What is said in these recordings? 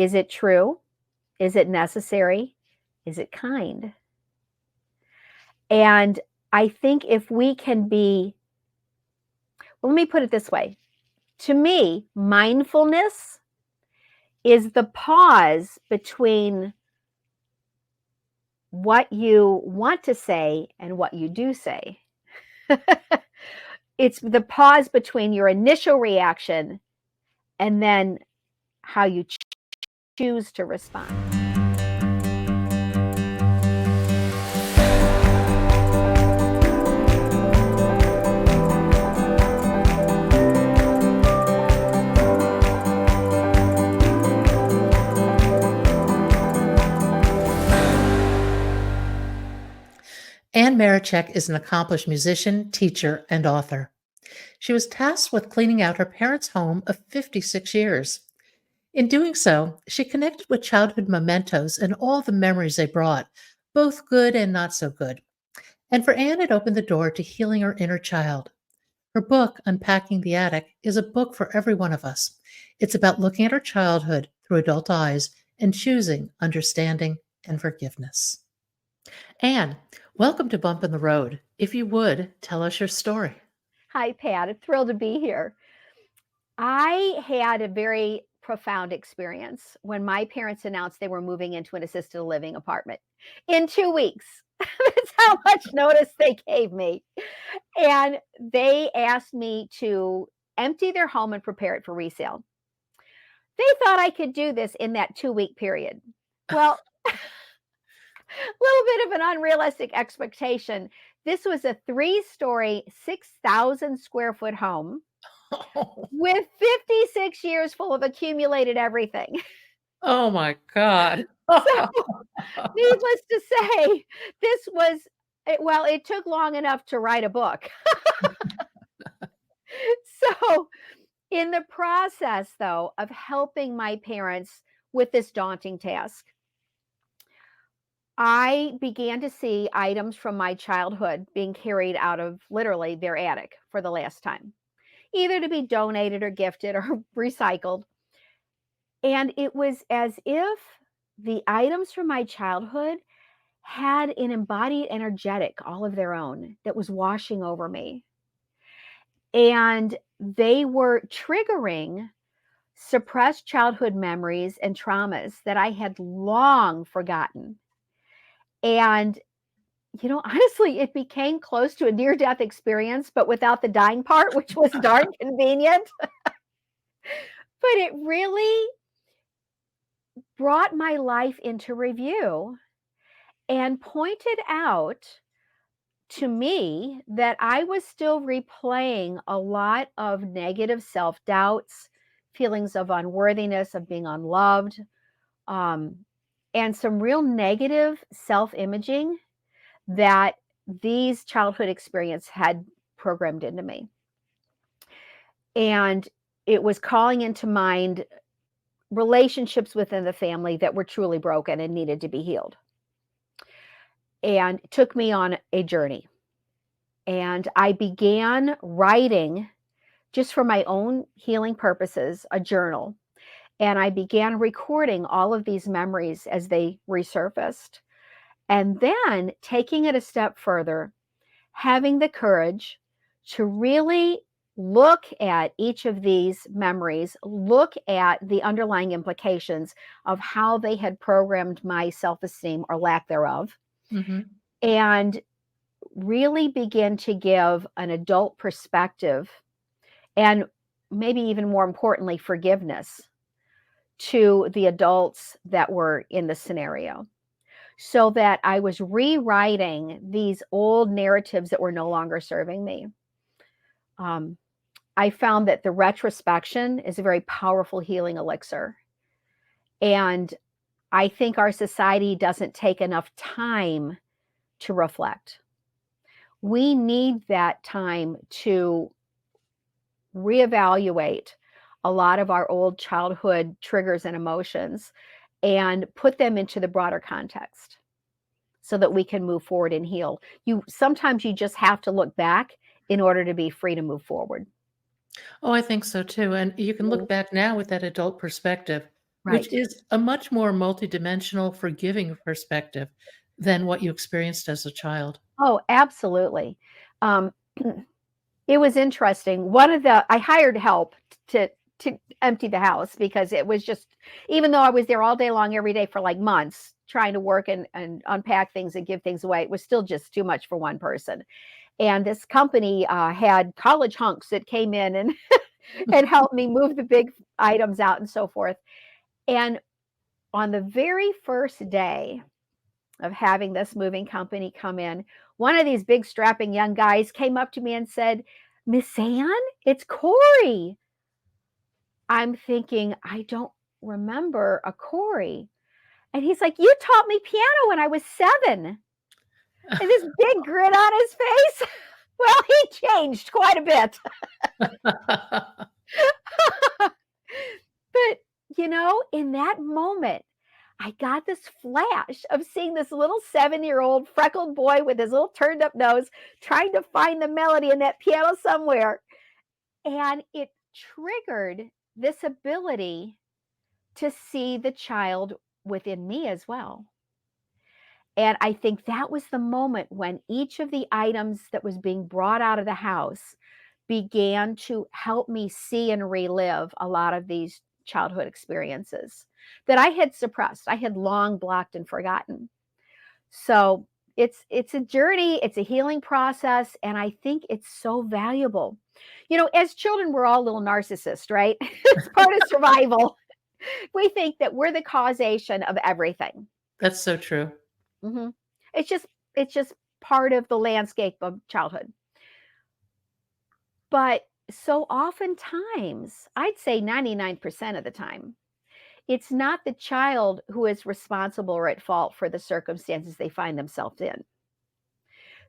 Is it true? Is it necessary? Is it kind? And I think if we can be, well, let me put it this way. To me, mindfulness is the pause between what you want to say and what you do say. It's the pause between your initial reaction and then how you choose to respond. Anne Marichek is an accomplished musician, teacher, and author. She was tasked with cleaning out her parents' home of 56 years. In doing so, she connected with childhood mementos and all the memories they brought, both good and not so good. And for Anne, it opened the door to healing her inner child. Her book, Unpacking the Attic, is a book for every one of us. It's about looking at our childhood through adult eyes and choosing understanding and forgiveness. Anne, welcome to Bump in the Road. If you would, tell us your story. Hi, Pat. I'm thrilled to be here. I had a very profound experience when my parents announced they were moving into an assisted living apartment in 2 weeks. That's how much notice they gave me. And they asked me to empty their home and prepare it for resale. They thought I could do this in that 2 week period. Well, a little bit of an unrealistic expectation. This was a 3-story, 6,000 square foot home with 56 years full of accumulated everything. Oh my God. So, needless to say, this was, well, it took long enough to write a book. So, in the process, though, of helping my parents with this daunting task, I began to see items from my childhood being carried out of literally their attic for the last time, either to be donated or gifted or recycled. And it was as if the items from my childhood had an embodied energetic all of their own that was washing over me. And they were triggering suppressed childhood memories and traumas that I had long forgotten. And, honestly, it became close to a near death experience, but without the dying part, which was darn convenient. But it really brought my life into review and pointed out to me that I was still replaying a lot of negative self doubts, feelings of unworthiness, of being unloved, um, and some real negative self imaging that these childhood experiences had programmed into me. And it was calling into mind relationships within the family that were truly broken and needed to be healed. And it took me on a journey. And I began writing, just for my own healing purposes, a journal. And I began recording all of these memories as they resurfaced. And then taking it a step further, having the courage to really look at each of these memories, look at the underlying implications of how they had programmed my self-esteem or lack thereof, and really begin to give an adult perspective and maybe even more importantly, forgiveness to the adults that were in the scenario, so that I was rewriting these old narratives that were no longer serving me. I found that the retrospection is a very powerful healing elixir. And I think our society doesn't take enough time to reflect. We need that time to reevaluate a lot of our old childhood triggers and emotions and put them into the broader context so that we can move forward and heal. Sometimes you just have to look back in order to be free to move forward. Oh, I think so too. And you can look back now with that adult perspective. which Right. is a much more multidimensional, forgiving perspective than what you experienced as a child. Oh, absolutely. Um, it was interesting. I hired help to empty the house because it was just, even though I was there all day long every day for like months trying to work and unpack things and give things away, it was still just too much for one person. And this company had college hunks that came in and and helped me move the big items out and so forth. And on the very first day of having this moving company come in, one of these big strapping young guys came up to me and said, "Miss Ann, it's Corey." I'm thinking, I don't remember a Corey. And he's like, "You taught me piano when I was 7." And this big grin on his face. Well, he changed quite a bit. But, in that moment, I got this flash of seeing this little 7-year-old freckled boy with his little turned up nose trying to find the melody in that piano somewhere. And it triggered this ability to see the child within me as well. And I think that was the moment when each of the items that was being brought out of the house began to help me see and relive a lot of these childhood experiences that I had suppressed. I had long blocked and forgotten. So it's a journey, it's a healing process, and I think it's so valuable. As children, we're all little narcissists, right? It's part of survival. We think that we're the causation of everything. That's so true. hmm it's just part of the landscape of childhood. But so oftentimes, I'd say 99% of the time, it's not the child who is responsible or at fault for the circumstances they find themselves in.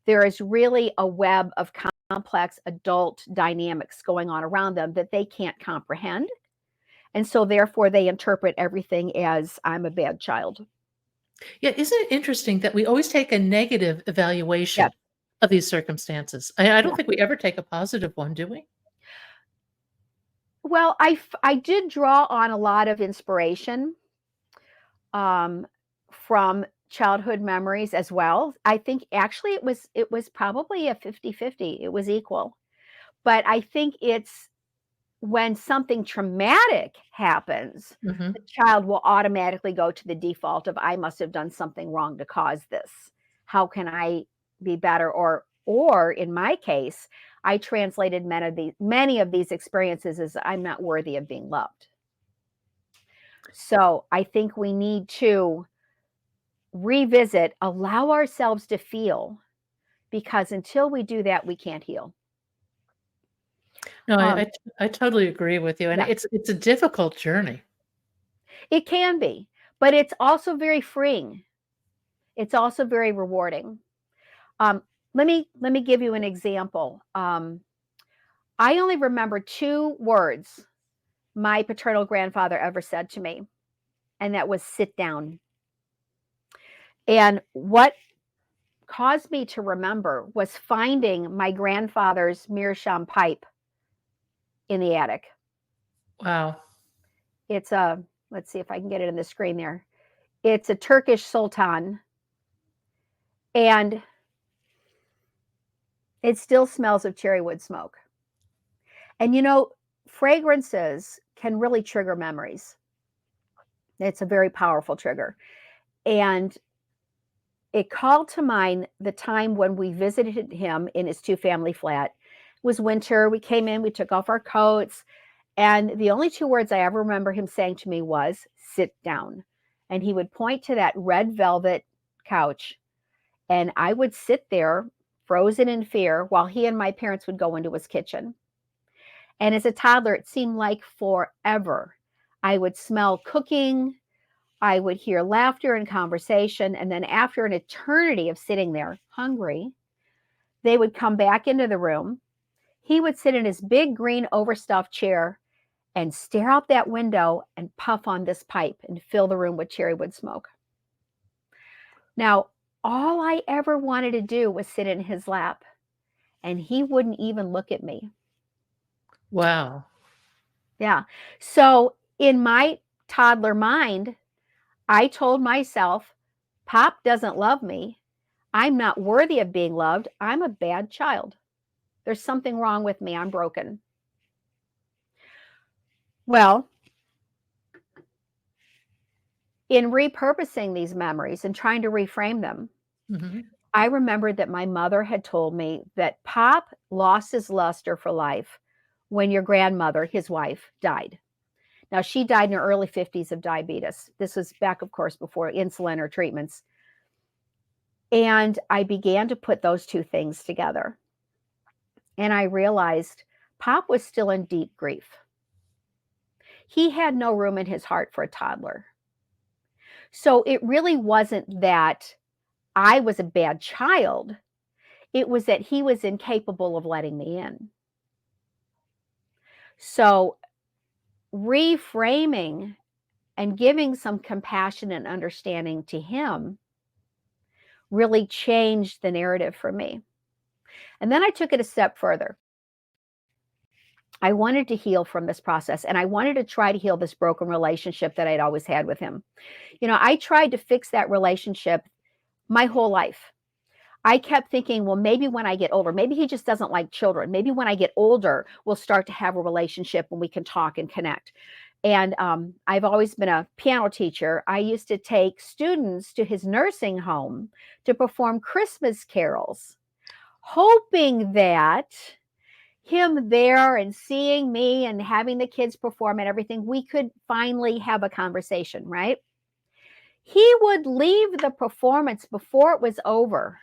There is really a web of complex adult dynamics going on around them that they can't comprehend. And so, therefore, they interpret everything as, I'm a bad child. Yeah, isn't it interesting that we always take a negative Yes. evaluation of these circumstances? I Yeah. don't think we ever take a positive one, do we? Well, I did draw on a lot of inspiration um, from childhood memories as well. I think actually it was probably a 50-50. It was equal. But I think it's when something traumatic happens, the Mhm. child will automatically go to the default of, I must have done something wrong to cause this. How can I be better? Or in my case, I translated many of these experiences as, I'm not worthy of being loved. So I think we need to revisit, allow ourselves to feel, because until we do that, we can't heal. No, Um, I totally agree with you, and yeah, it's a difficult journey. it can be, but it's also very freeing. It's also very rewarding. Um, let me give you an example. I only remember 2 words my paternal grandfather ever said to me, and that was sit down. And what caused me to remember was finding my grandfather's meerschaum pipe in the attic. Wow. It's a, let's see if I can get it in the screen there. It's a Turkish sultan, and it still smells of cherry wood smoke. And fragrances can really trigger memories. It's a very powerful trigger. And it called to mind the time when we visited him in his 2-family flat. It was winter. We came in, we took off our coats, and the only 2 words I ever remember him saying to me was, sit down. And he would point to that red velvet couch, and I would sit there frozen in fear while he and my parents would go into his kitchen. And as a toddler, it seemed like forever. I would smell cooking, I would hear laughter and conversation. And then, after an eternity of sitting there hungry, they would come back into the room. He would sit in his big green overstuffed chair and stare out that window and puff on this pipe and fill the room with cherry wood smoke. Now, all I ever wanted to do was sit in his lap, and he wouldn't even look at me. Wow. Yeah. So, in my toddler mind, I told myself, Pop doesn't love me. I'm not worthy of being loved. I'm a bad child. There's something wrong with me. I'm broken. Well, in repurposing these memories and trying to reframe them, Mhm. I remembered that my mother had told me that Pop lost his luster for life when your grandmother, his wife, died. Now, she died in her early 50s of diabetes. This was back, of course, before insulin or treatments. And I began to put those two things together. And I realized Pop was still in deep grief. He had no room in his heart for a toddler. So it really wasn't that I was a bad child, it was that he was incapable of letting me in. So reframing and giving some compassion and understanding to him really changed the narrative for me. And then I took it a step further. I wanted to heal from this process, and I wanted to try to heal this broken relationship that I'd always had with him. I tried to fix that relationship my whole life. I kept thinking, well, maybe when I get older, maybe he just doesn't like children. Maybe when I get older, we'll start to have a relationship and we can talk and connect. And I've always been a piano teacher. I used to take students to his nursing home to perform Christmas carols, hoping that him there and seeing me and having the kids perform and everything, we could finally have a conversation, right? He would leave the performance before it was over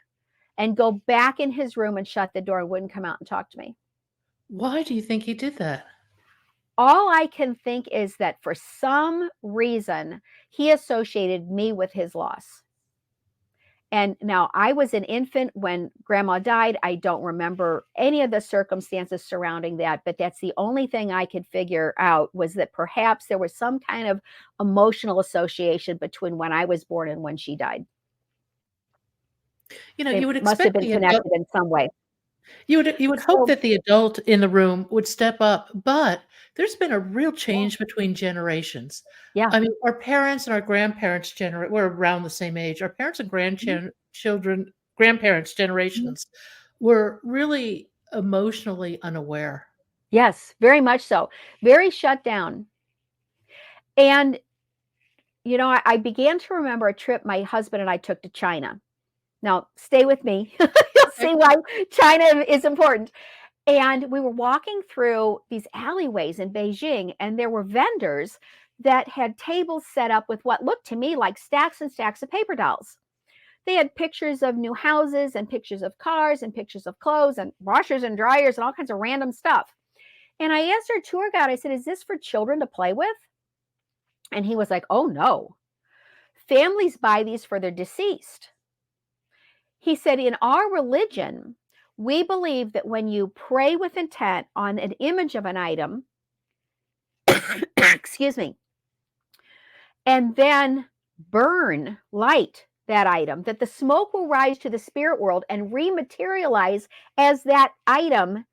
and go back in his room and shut the door and wouldn't come out and talk to me. Why do you think he did that? All I can think is that for some reason, he associated me with his loss. And now I was an infant when grandma died. I don't remember any of the circumstances surrounding that, but that's the only thing I could figure out was that perhaps there was some kind of emotional association between when I was born and when she died. You They would must have expect been the adult connected in some way. you would hope So, that the adult in the room would step up, but there's been a real yeah, change between generations. yeah. I mean, our parents and our grandparents we're around the same age. Our parents and Mhm, grandparents' mhm. generations were really emotionally unaware. Yes, very much so. Very shut down. And, I began to remember a trip my husband and I took to China. Now, stay with me. You'll Okay. see why China is important. And we were walking through these alleyways in Beijing, and there were vendors that had tables set up with what looked to me like stacks and stacks of paper dolls. They had pictures of new houses and pictures of cars and pictures of clothes and washers and dryers and all kinds of random stuff. And I asked our tour guide, I said, is this for children to play with? And he was like, oh no, families buy these for their deceased. He said, in our religion, we believe that when you pray with intent on an image of an item, excuse me, and then burn, light that item, that the smoke will rise to the spirit world and rematerialize as that item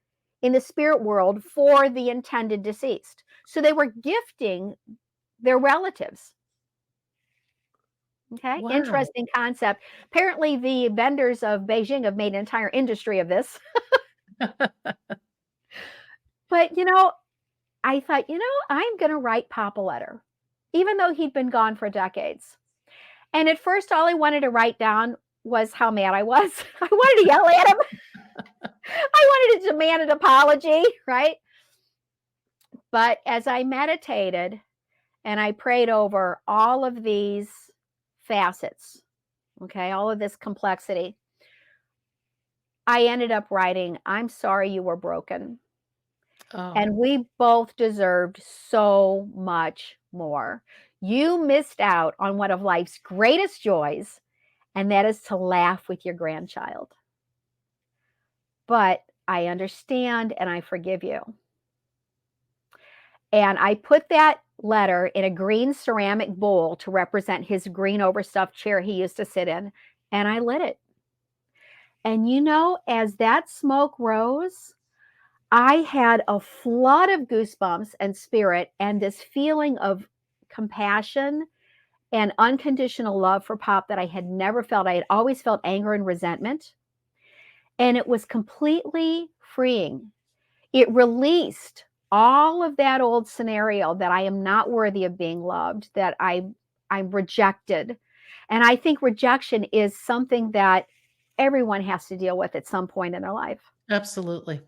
in the spirit world for the intended deceased. So they were gifting their relatives. Okay, Wow. interesting concept. Apparently, the vendors of Beijing have made an entire industry of this. But, I thought, I'm going to write Pop a letter, even though he'd been gone for decades. And at first, all I wanted to write down was how mad I was. I wanted to yell at him. I wanted to demand an apology, right? But as I meditated and I prayed over all of these facets, okay, all of this complexity, I ended up writing, I'm sorry you were broken. Oh, And we both deserved so much more. You missed out on one of life's greatest joys, and that is to laugh with your grandchild. But I understand and I forgive you. And I put that letter in a green ceramic bowl to represent his green overstuffed chair he used to sit in, and I lit it. And as that smoke rose, I had a flood of goosebumps and spirit and this feeling of compassion and unconditional love for Pop that I had never felt. I had always felt anger and resentment. And it was completely freeing. It released all of that old scenario that I am not worthy of being loved, that I'm rejected. And I think rejection is something that everyone has to deal with at some point in their life. Absolutely.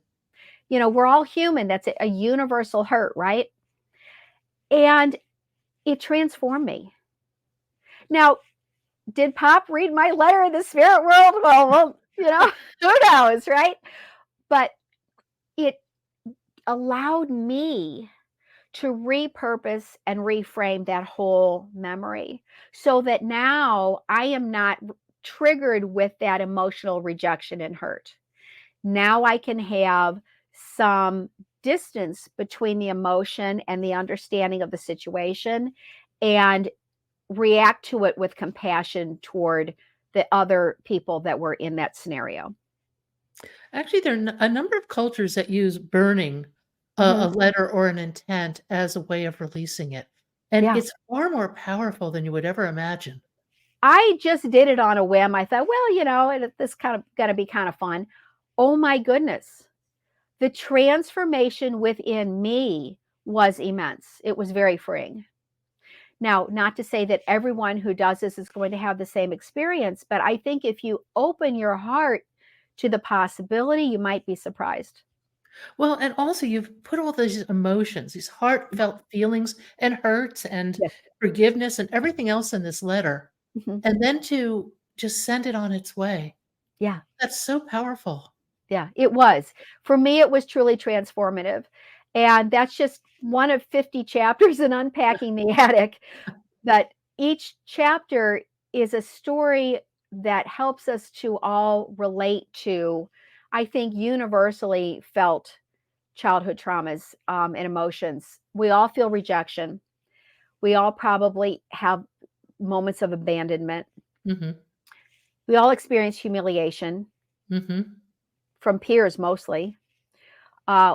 We're all human. That's a universal hurt, right? And it transformed me. Now, did Pop read my letter in the spirit world? Well, who knows, right? But it allowed me to repurpose and reframe that whole memory so that now I am not triggered with that emotional rejection and hurt. Now I can have some distance between the emotion and the understanding of the situation and react to it with compassion toward the other people that were in that scenario. Actually, there are a number of cultures that use burning a Mhm. letter or an intent as a way of releasing it. And Yeah. it's far more powerful than you would ever imagine. I just did it on a whim. I thought, well, this kind of going to be kind of fun. Oh my goodness. The transformation within me was immense. It was very freeing. Now, not to say that everyone who does this is going to have the same experience, but I think if you open your heart to the possibility, you might be surprised. Well, and also you've put all these emotions, these heartfelt feelings and hurts and Yes. forgiveness and everything else in this letter, Mhm. and then to just send it on its way. Yeah. That's so powerful. Yeah, it was. For me, it was truly transformative. And that's just one of 50 chapters in Unpacking the Attic. That each chapter is a story that helps us to all relate to, I think, universally felt childhood traumas and emotions. We all feel rejection. We all probably have moments of abandonment. Mhm. We all experience humiliation Mhm. from peers mostly.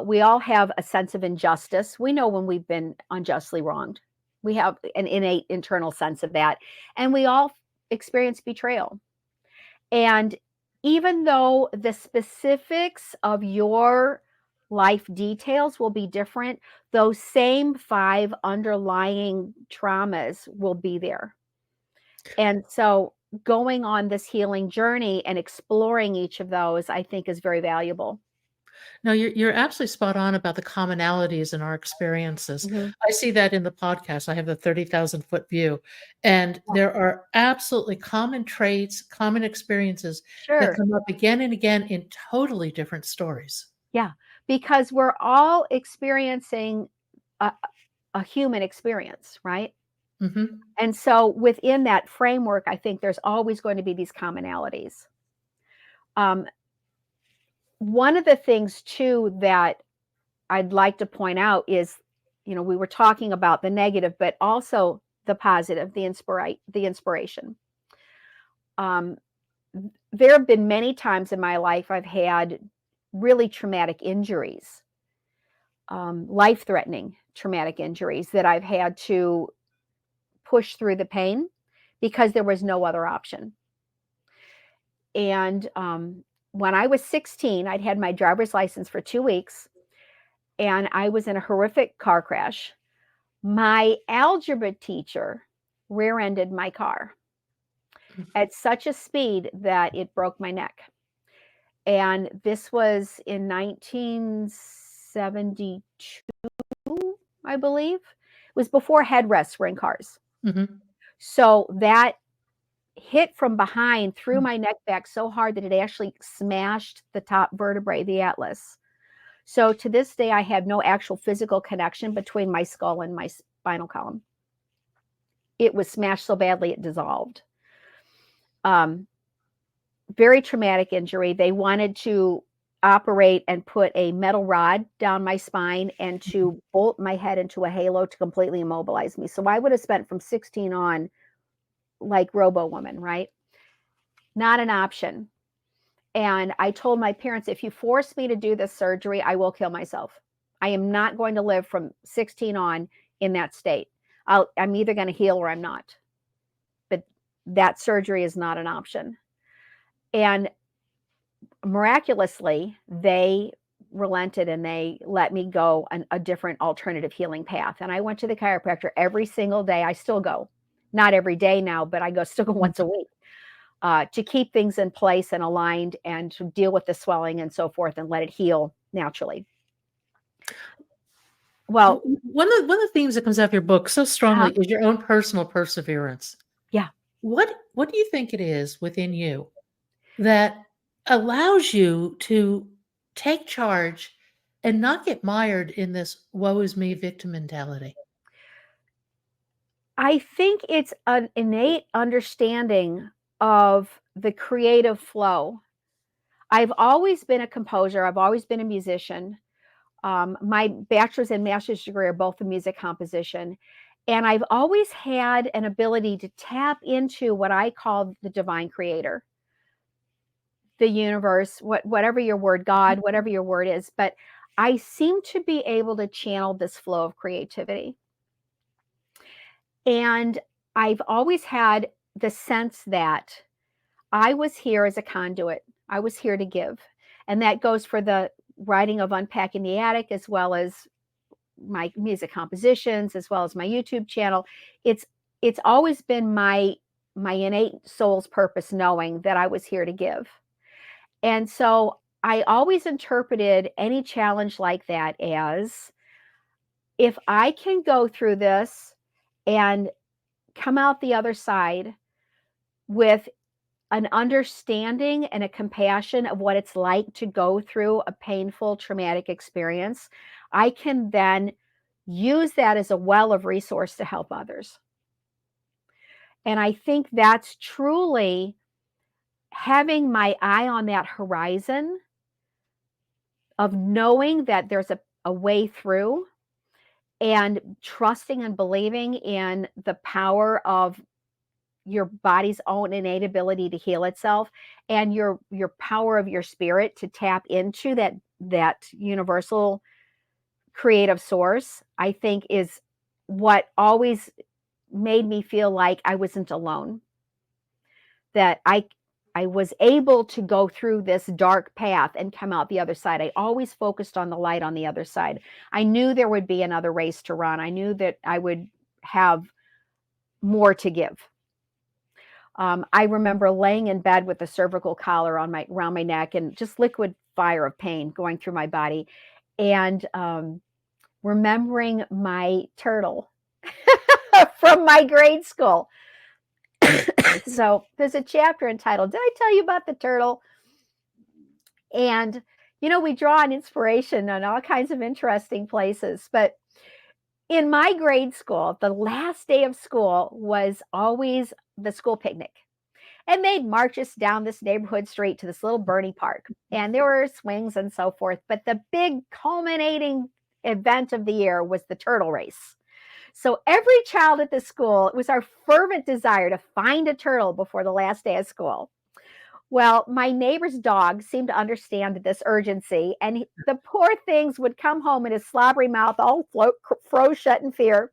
We all have a sense of injustice. We know when we've been unjustly wronged. We have an innate internal sense of that. And we all experience betrayal. And even though the specifics of your life details will be different, those same 5 underlying traumas will be there. And so going on this healing journey and exploring each of those, I think is very valuable. No, you're absolutely spot on about the commonalities in our experiences. Mhm. I see that in the podcast. I have the 30,000-foot view, and Yeah, there are absolutely common traits, common experiences that sure. come up again and again in totally different stories. Yeah, because we're all experiencing a, a human experience, right? Mhm. And so within that framework, I think there's always going to be these commonalities. Um, One of the things too that I'd like to point out is, we were talking about the negative, but also the positive, the inspiration. Um, there have been many times in my life I've had really traumatic injuries, life-threatening traumatic injuries that I've had to push through the pain because there was no other option. And when I was 16, I'd had my driver's license for 2 weeks, and I was in a horrific car crash. My algebra teacher rear-ended my car at such a speed that it broke my neck. And this was in 1972, I believe. It was before headrests were in cars. Mhm. So that hit from behind through Mm. my neck back so hard that it actually smashed the top vertebrae, the atlas. So to this day, I have no actual physical connection between my skull and my spinal column. It was smashed so badly it dissolved. Um, Very traumatic injury. They wanted to operate and put a metal rod down my spine and Mhm. to bolt my head into a halo to completely immobilize me. So I would have spent from 16 on like Robo Woman, right? Not an option. And I told my parents, if you force me to do this surgery, I will kill myself. I am not going to live from 16 on in that state. I'm either going to heal or I'm not. But that surgery is not an option. And miraculously, they relented and they let me go a different alternative healing path. And I went to the chiropractor every single day. I still go, not every day now, but I go still go once a week to keep things in place and aligned and to deal with the swelling and so forth and let it heal naturally. Well, One of the themes that comes out of your book so strongly uh-huh, is your own personal perseverance. yeah. What do you think it is within you that allows you to take charge and not get mired in this woe is me victim mentality? I think it's an innate understanding of the creative flow. I've always been a composer. I've always been a musician. My bachelor's and master's degree are both in music composition. And I've always had an ability to tap into what I call the divine creator, the universe, whatever your word, God, whatever your word is. But I seem to be able to channel this flow of creativity. And I've always had the sense that I was here as a conduit. I was here to give. And that goes for the writing of Unpacking the Attic, as well as my music compositions, as well as my YouTube channel. It's it's always been my innate soul's purpose, knowing that I was here to give. And so I always interpreted any challenge like that as, if I can go through this and come out the other side with an understanding and a compassion of what it's like to go through a painful, traumatic experience, I can then use that as a well of resource to help others. And I think that's truly having my eye on that horizon of knowing that there's a way through, and trusting and believing in the power of your body's own innate ability to heal itself, and your power of your spirit to tap into that universal creative source, I think is what always made me feel like I wasn't alone, that I was able to go through this dark path and come out the other side. I always focused on the light on the other side. I knew there would be another race to run. I knew that I would have more to give. I remember laying in bed with a cervical collar on my around my neck and just liquid fire of pain going through my body, and remembering my turtle from my grade school. So there's a chapter entitled, "Did I tell you about the turtle?" And we draw on inspiration on all kinds of interesting places. But in my grade school, the last day of school was always the school picnic. And they'd march us down this neighborhood street to this little Bernie park. And there were swings and so forth. But the big culminating event of the year was the turtle race. So every child at the school, it was our fervent desire to find a turtle before the last day of school. Well, my neighbor's dog seemed to understand this urgency, and the poor things would come home in his slobbery mouth, all froze shut in fear.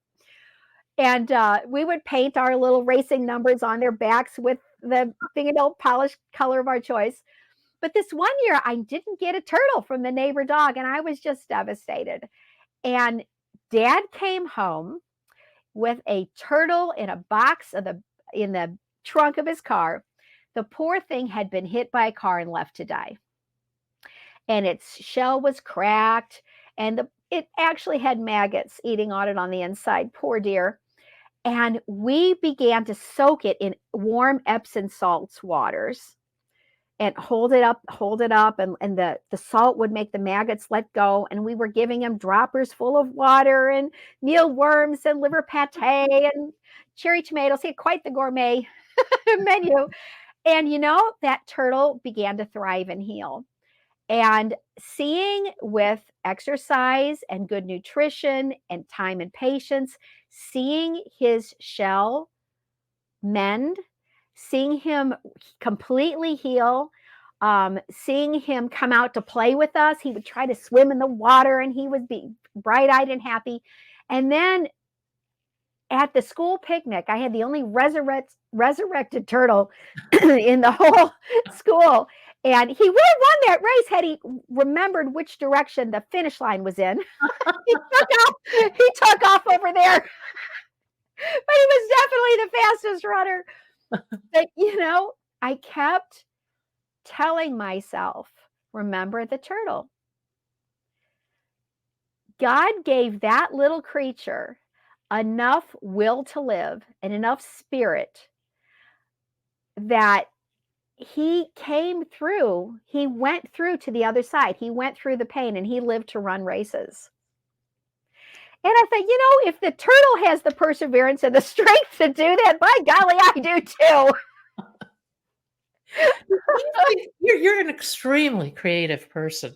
And we would paint our little racing numbers on their backs with the fingernail polish color of our choice. But this one year, I didn't get a turtle from the neighbor dog, and I was just devastated. And Dad came home with a turtle in a box in the trunk of his car. The poor thing had been hit by a car and left to die. And its shell was cracked, and it actually had maggots eating on it on the inside. Poor dear. And we began to soak it in warm Epsom salts waters and hold it up, and the salt would make the maggots let go. And we were giving him droppers full of water and mealworms and liver pate and cherry tomatoes. He had quite the gourmet menu. And that turtle began to thrive and heal. And seeing, with exercise and good nutrition and time and patience, seeing his shell mend, seeing him completely heal, seeing him come out to play with us. He would try to swim in the water and he would be bright eyed and happy. And then at the school picnic, I had the only resurrected turtle in the whole school. And he would have won that race had he remembered which direction the finish line was in. He took off over there, but he was definitely the fastest runner. But I kept telling myself, remember the turtle. God gave that little creature enough will to live and enough spirit that he came through, he went through to the other side. He went through the pain and he lived to run races. And I thought, if the turtle has the perseverance and the strength to do that, by golly, I do too. You're an extremely creative person.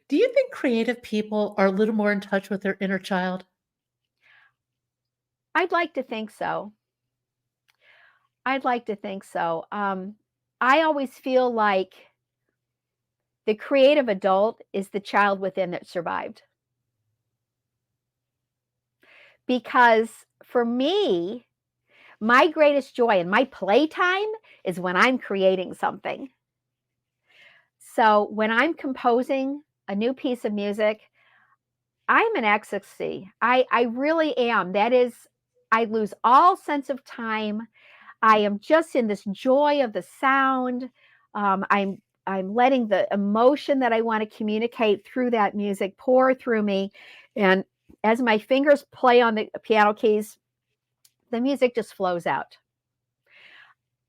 Do you think creative people are a little more in touch with their inner child? I'd like to think so. I'd like to think so. I always feel like the creative adult is the child within that survived. Because for me, my greatest joy and my playtime is when I'm creating something. So when I'm composing a new piece of music, I'm in ecstasy. I really am. That is, I lose all sense of time. I am just in this joy of the sound. I'm letting the emotion that I want to communicate through that music pour through me, and as my fingers play on the piano keys, the music just flows out.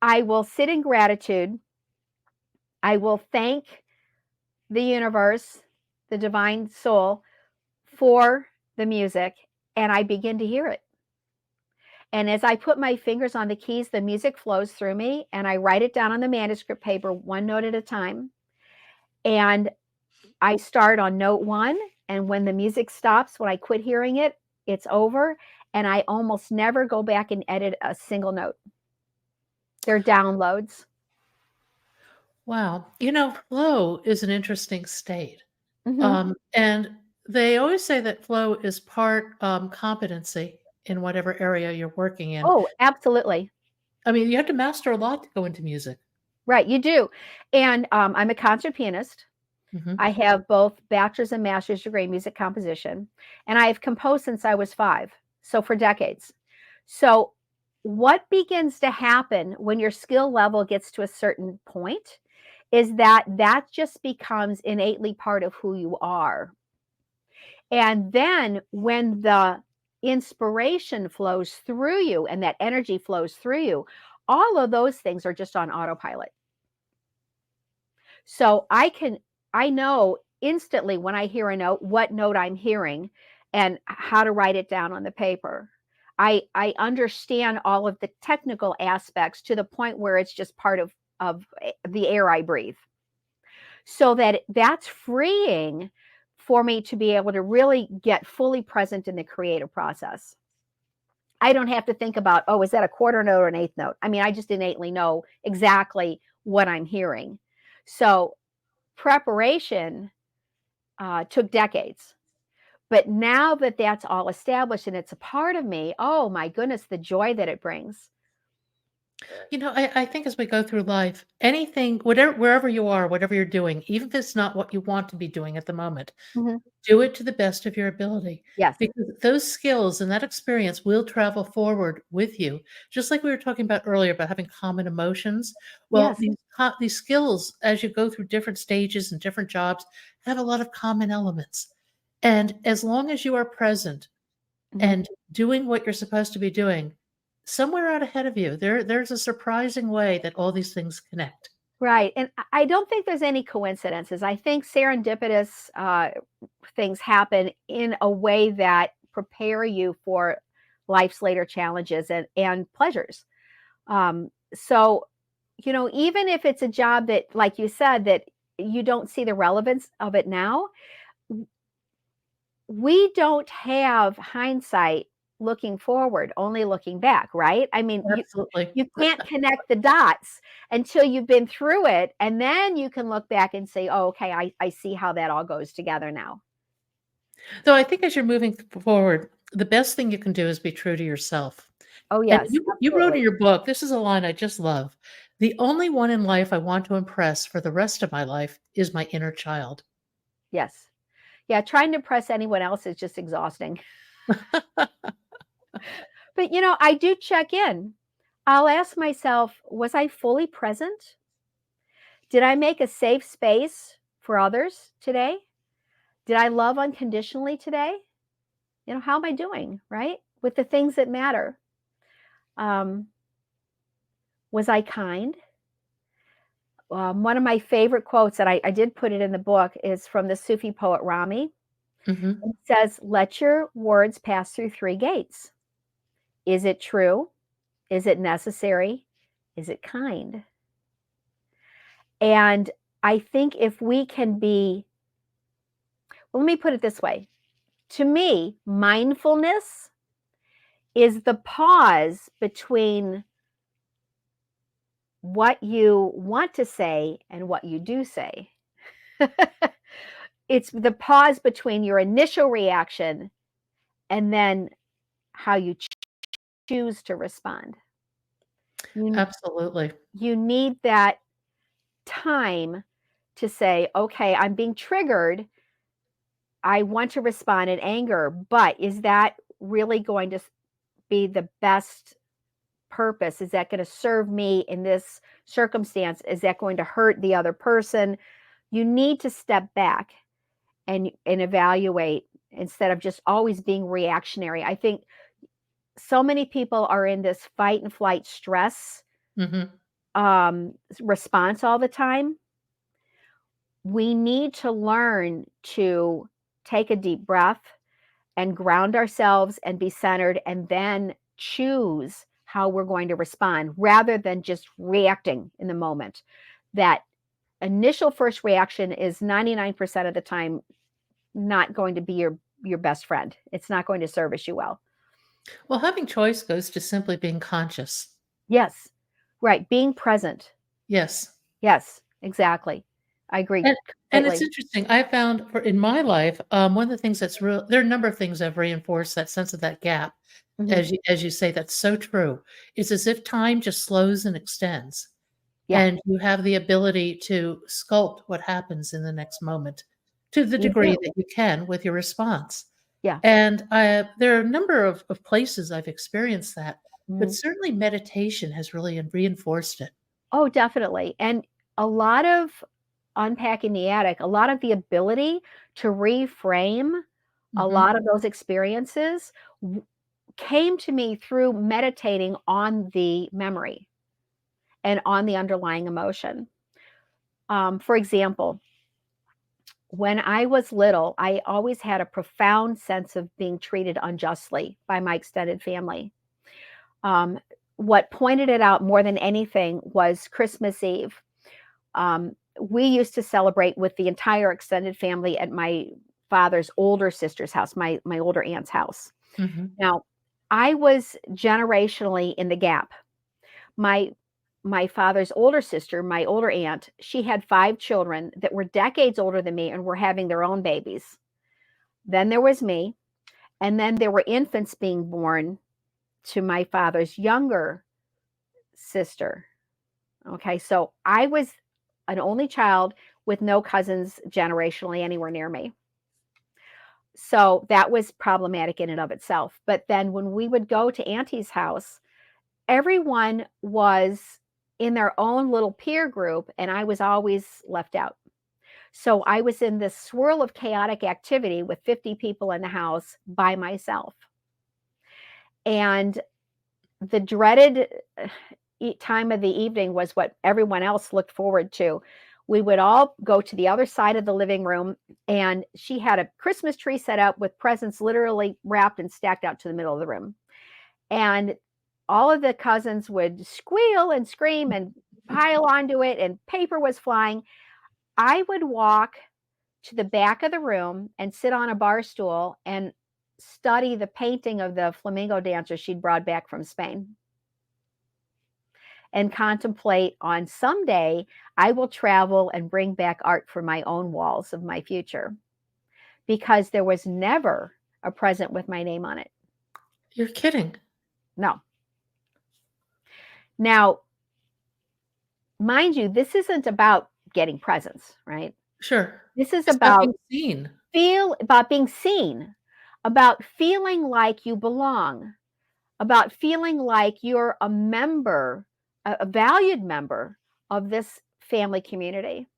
I will sit in gratitude. I will thank the universe, the divine soul, for the music, and I begin to hear it. And as I put my fingers on the keys, the music flows through me, and I write it down on the manuscript paper, one note at a time. And I start on note one. And when the music stops, when I quit hearing it, it's over. And I almost never go back and edit a single note. They're downloads. Wow. Flow is an interesting state. Mm-hmm. And they always say that flow is part competency in whatever area you're working in. Oh, absolutely. I mean, you have to master a lot to go into music. Right, you do. And I'm a concert pianist. Hmm. I have both bachelor's and master's degree in music composition, and I have composed since I was 5, so for decades. So, what begins to happen when your skill level gets to a certain point is that just becomes innately part of who you are. And then when the inspiration flows through you and that energy flows through you, all of those things are just on autopilot. So I know instantly when I hear a note, what note I'm hearing and how to write it down on the paper. I understand all of the technical aspects to the point where it's just part of the air I breathe. So that's freeing for me to be able to really get fully present in the creative process. I don't have to think about, oh, is that a quarter note or an eighth note? I mean, I just innately know exactly what I'm hearing. So preparation took decades. But now that that's all established and it's a part of me, oh my goodness, the joy that it brings. I think as we go through life, anything, whatever, wherever you are, whatever you're doing, even if it's not what you want to be doing at the moment, Mm-hmm. do it to the best of your ability Yes. because those skills and that experience will travel forward with you. Just like we were talking about earlier about having common emotions. Well, Yes. these skills, as you go through different stages and different jobs, have a lot of common elements. And as long as you are present Mm-hmm. and doing what you're supposed to be doing, somewhere out ahead of you, there's a surprising way that all these things connect. Right. And I don't think there's any coincidences. I think serendipitous things happen in a way that prepare you for life's later challenges and pleasures. So, even if it's a job that, like you said, that you don't see the relevance of it now, we don't have hindsight looking forward, only looking back, right? I mean, Absolutely. you can't connect the dots until you've been through it, and then you can look back and say, oh, okay, I see how that all goes together now. Though I think as you're moving forward, the best thing you can do is be true to yourself. Oh, And yes, you wrote in absolutely. your book, this is a line I just love. The only one in life I want to impress for the rest of my life is my inner child. Yes. Yeah, trying to impress anyone else is just exhausting. But, I do check in. I'll ask myself, was I fully present? Did I make a safe space for others today? Did I love unconditionally today? How am I doing, right? With the things that matter. Um, was I kind? One of my favorite quotes that I did put it in the book is from the Sufi poet Rami. Mhm. It says, let your words pass through three gates. Is it true? Is it necessary? Is it kind? And I think if we can be, well, let me put it this way. To me, mindfulness is the pause between what you want to say and what you do say. It's the pause between your initial reaction and then how you choose to respond. You Absolutely. you need that time to say, okay, I'm being triggered. I want to respond in anger, but is that really going to be the best purpose? Is that going to serve me in this circumstance? Is that going to hurt the other person? You need to step back and evaluate instead of just always being reactionary. I think so many people are in this fight and flight stress Mhm. response all the time. We need to learn to take a deep breath and ground ourselves and be centered and then choose how we're going to respond rather than just reacting in the moment. That initial first reaction is 99% of the time not going to be your best friend. It's not going to service you well. Well, having choice goes to simply being conscious. Yes. Right, being present. Yes. Yes, exactly. I agree And and it's completely. interesting. I found for in my life, one of the things that's real there are a number of things that have reinforced that sense of that gap, Mhm. as you say, that's so true. It's as if time just slows and extends, Yeah, and you have the ability to sculpt what happens in the next moment to the you degree do. that you can with your response. Yeah. And, there are a number of places I've experienced that, but Mhm. certainly meditation has really reinforced it. Oh, definitely. And a lot of unpacking the attic, a lot of the ability to reframe a Mhm, lot of those experiences w- came to me through meditating on the memory and on the underlying emotion. For example, when I was little, I always had a profound sense of being treated unjustly by my extended family. Um, what pointed it out more than anything was Christmas Eve. We used to celebrate with the entire extended family at my father's older sister's house, my older aunt's house. mhm, Now, I was generationally in the gap. My my father's older sister, my older aunt, she had 5 children that were decades older than me and were having their own babies. Then there was me, and then there were infants being born to my father's younger sister. Okay, so I was an only child with no cousins generationally anywhere near me. So that was problematic in and of itself. But then when we would go to Auntie's house, everyone was in their own little peer group, and I was always left out. So I was in this swirl of chaotic activity with 50 people in the house by myself. And the dreaded time of the evening was what everyone else looked forward to. We would all go to the other side of the living room, and she had a Christmas tree set up with presents literally wrapped and stacked out to the middle of the room. And all of the cousins would squeal and scream and pile onto it, and paper was flying. I would walk to the back of the room and sit on a bar stool and study the painting of the flamingo dancer she'd brought back from Spain and contemplate on someday I will travel and bring back art for my own walls of my future because there was never a present with my name on it. You're kidding. No. Now, mind you, this isn't about getting presents, right? Sure. This is It's about about being seen. being seen, about feeling like you belong, about feeling like you're a member, a valued member of this family community.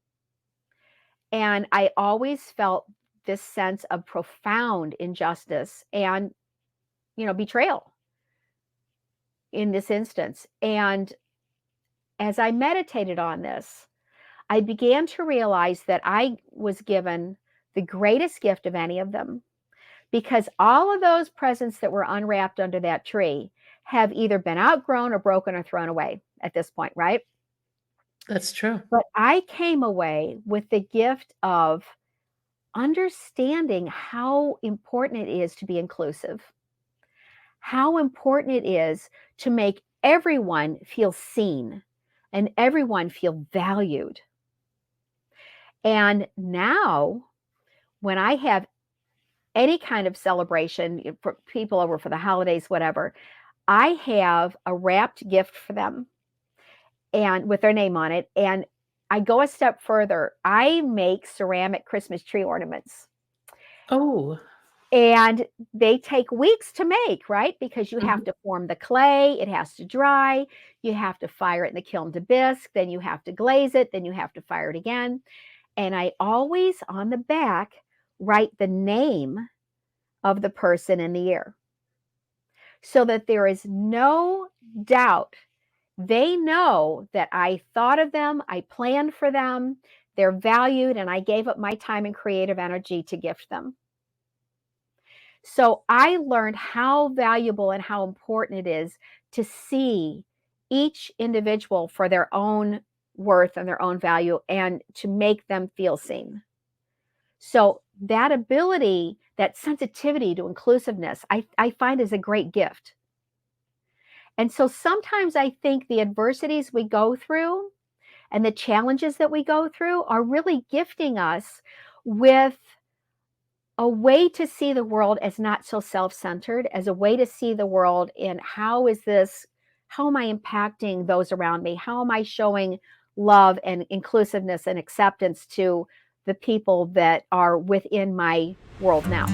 And I always felt this sense of profound injustice and, betrayal in this instance. And as I meditated on this, I began to realize that I was given the greatest gift of any of them, because all of those presents that were unwrapped under that tree have either been outgrown or broken or thrown away at this point, right? That's true. But I came away with the gift of understanding how important it is to be inclusive, how important it is to make everyone feel seen and everyone feel valued. And now, when I have any kind of celebration for people over for the holidays, whatever, I have a wrapped gift for them and with their name on it. And I go a step further. I make ceramic Christmas tree ornaments. Oh. And they take weeks to make, right? Because you have Mhm. to form the clay, it has to dry, you have to fire it in the kiln to bisque, then you have to glaze it, then you have to fire it again. And I always on the back write the name of the person in the year so that there is no doubt. They know that I thought of them, I planned for them, they're valued, and I gave up my time and creative energy to gift them. So I learned how valuable and how important it is to see each individual for their own worth and their own value and to make them feel seen. So that ability, that sensitivity to inclusiveness, I find is a great gift. And so sometimes I think the adversities we go through and the challenges that we go through are really gifting us with a way to see the world as not so self-centered, as a way to see the world in how am I impacting those around me? How am I showing love and inclusiveness and acceptance to the people that are within my world now?